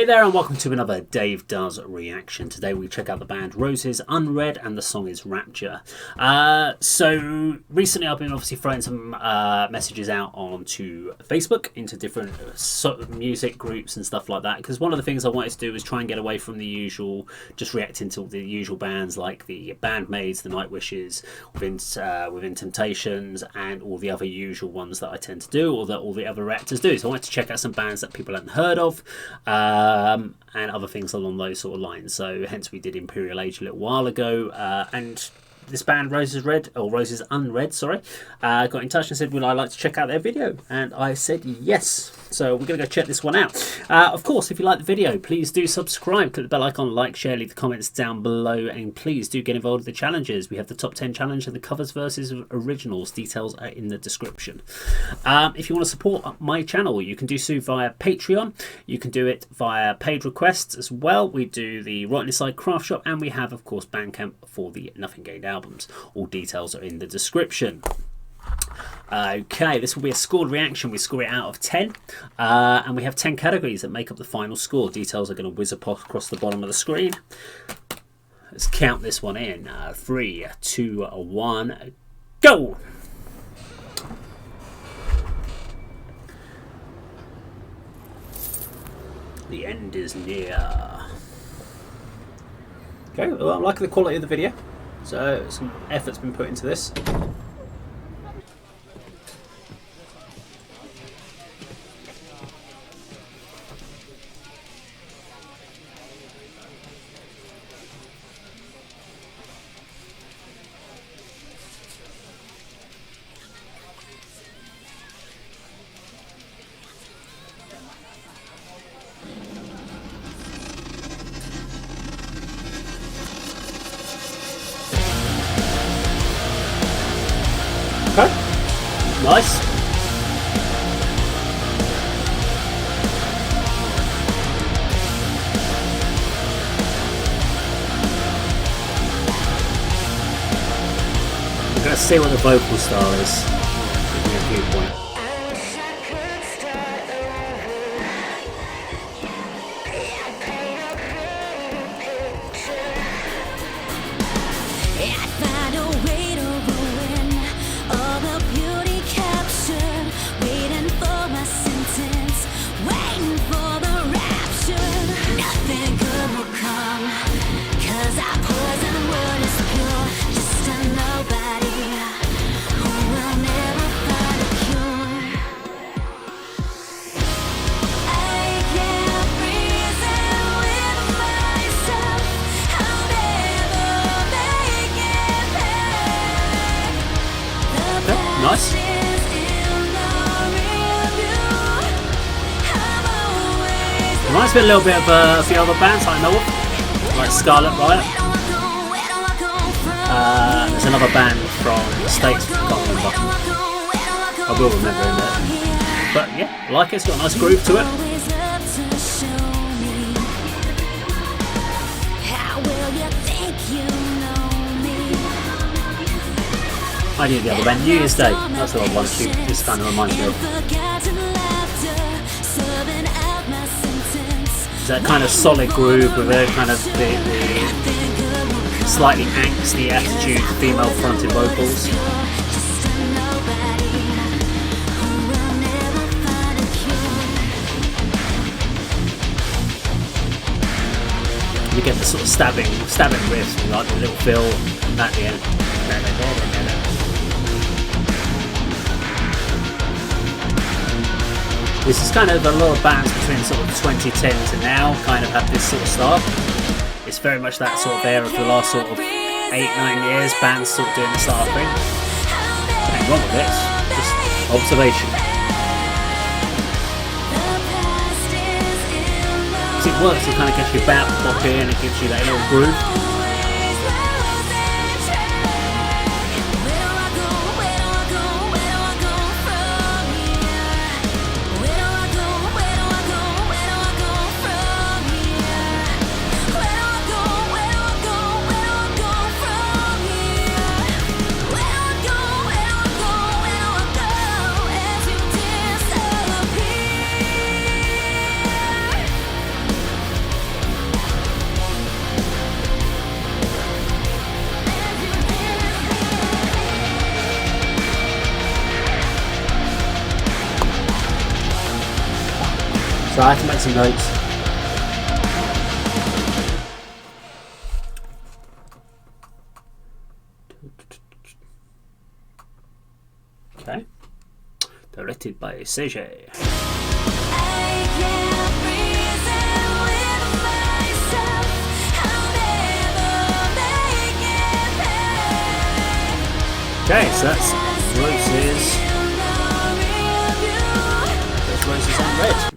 Hey there and welcome to another Dave Does Reaction. Today we check out the band Roses Undead and the song is Rapture. So recently I've been obviously throwing some messages out onto Facebook into different music groups and stuff like that, because one of the things I wanted to do was try and get away from the usual, just reacting to the usual bands like the Bandmaids, the Nightwishes, Within Temptations and all the other usual ones that I tend to do, or that all the other reactors do. So I wanted to check out some bands that people hadn't heard of. And other things along those sort of lines. So hence we did Imperial Age a little while ago, and this band Roses Undead, got in touch and said, would I like to check out their video? And I said yes. So we're going to go check this one out. Of course, if you like the video, please do subscribe, click the bell icon, like, share, leave the comments down below, and please do get involved with the challenges. We have the top 10 challenge and the covers versus originals. Details are in the description. If you want to support my channel, you can do so via Patreon. You can do it via paid requests as well. We do the Right Inside Craft Shop, and we have, of course, Bandcamp for the Nothing Gained albums. All details are in the description. Okay, this will be a scored reaction. We score it out of 10, and we have 10 categories that make up the final score. Details are going to whiz across the bottom of the screen. Let's count this one in. 3, 2, 1, go! The end is near. Okay, well, I'm liking the quality of the video, so some effort's been put into this. Okay, nice. We're going to see what the vocal style is. Give me a viewpoint. Nice. Reminds me a little bit of a few other bands I know of, like Scarlet Riot. There's another band from the States, I can't remember. I will remember in there. But yeah, I like it, it's got a nice groove to it. I knew the other band, New Year's Day, that's what I wanted to, this kind of reminds me of. It's that kind of solid groove with a kind of the slightly angsty attitude, female fronted vocals. You get the sort of stabbing riffs, like the little fill at the end. This is kind of a lot of bands between sort of 2010 to now kind of have this sort of style. It's very much that sort of era for the last sort of 8-9 years, bands sort of doing this sort of thing. Nothing wrong with it, it's just observation. Because it works, it kind of gets you back, pop in, it gives you that little groove. So I have to make some notes. Okay. Directed by CHOW. Okay, so that's Roses. That's Roses Unread.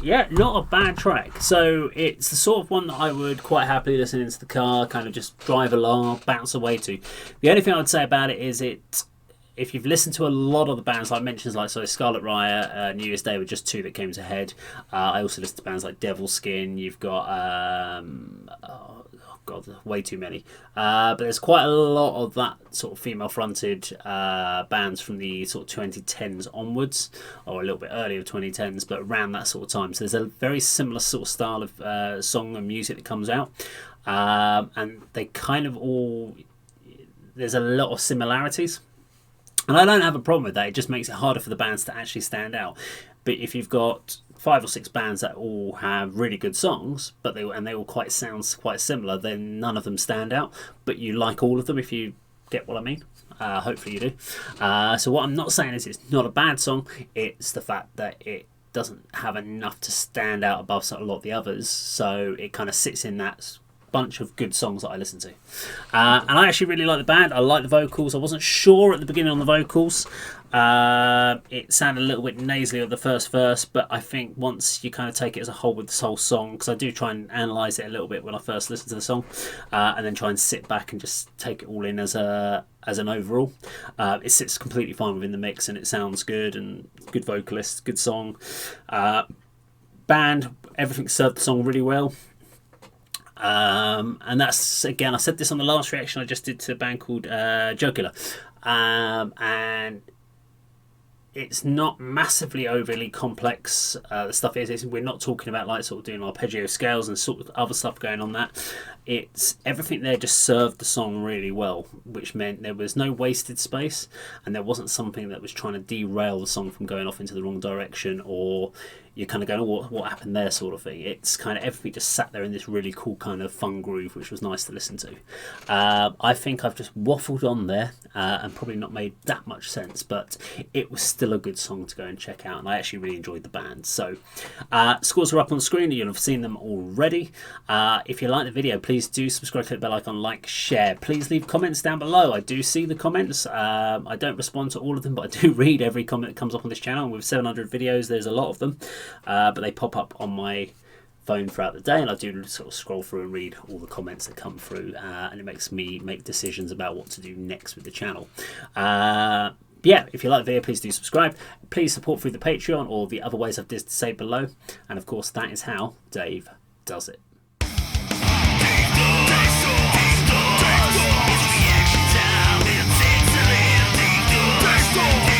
Yeah, not a bad track. So it's the sort of one that I would quite happily listen into the car, kind of just drive along, bounce away to. The only thing I would say about it is if you've listened to a lot of the bands like I mentioned, like so Scarlet Riot, New Year's Day were just two that came to head. I also listened to bands like Devil Skin. You've got oh god, way too many. But there's quite a lot of that sort of female-fronted bands from the sort of 2010s onwards, or a little bit earlier 2010s, but around that sort of time. So there's a very similar sort of style of song and music that comes out, and they kind of all, there's a lot of similarities. And I don't have a problem with that. It just makes it harder for the bands to actually stand out. But if you've got 5 or 6 bands that all have really good songs, but they all sound quite similar, then none of them stand out. But you like all of them, if you get what I mean. Hopefully you do. So what I'm not saying is it's not a bad song. It's the fact that it doesn't have enough to stand out above a lot of the others. So it kind of sits in that bunch of good songs that I listen to, and I actually really like the band. I like the vocals. I wasn't sure at the beginning on the vocals. It sounded a little bit nasally at the first verse, but I think once you kind of take it as a whole with this whole song, because I do try and analyse it a little bit when I first listen to the song, and then try and sit back and just take it all in as an overall. It sits completely fine within the mix, and it sounds good, and good vocalist, good song. Band, everything served the song really well. And that's, again, I said this on the last reaction I just did to a band called Jocular, and it's not massively overly complex. The stuff is we're not talking about like sort of doing arpeggio scales and sort of other stuff going on that. It's everything there just served the song really well, which meant there was no wasted space, and there wasn't something that was trying to derail the song from going off into the wrong direction, or you're kind of going, oh, what happened there, sort of thing. It's kind of everything just sat there in this really cool kind of fun groove, which was nice to listen to. I think I've just waffled on there and probably not made that much sense, but it was still a good song to go and check out, and I actually really enjoyed the band. So scores are up on the screen. You'll have seen them already. If you like the video, please do subscribe, click the bell icon, like, share. Please leave comments down below. I do see the comments. I don't respond to all of them, but I do read every comment that comes up on this channel. And with 700 videos, there's a lot of them. But they pop up on my phone throughout the day, and I do sort of scroll through and read all the comments that come through, and it makes me make decisions about what to do next with the channel. Yeah, if you like the video, please do subscribe. Please support through the Patreon or the other ways I've just said below. And of course, that is how Dave does it. Dave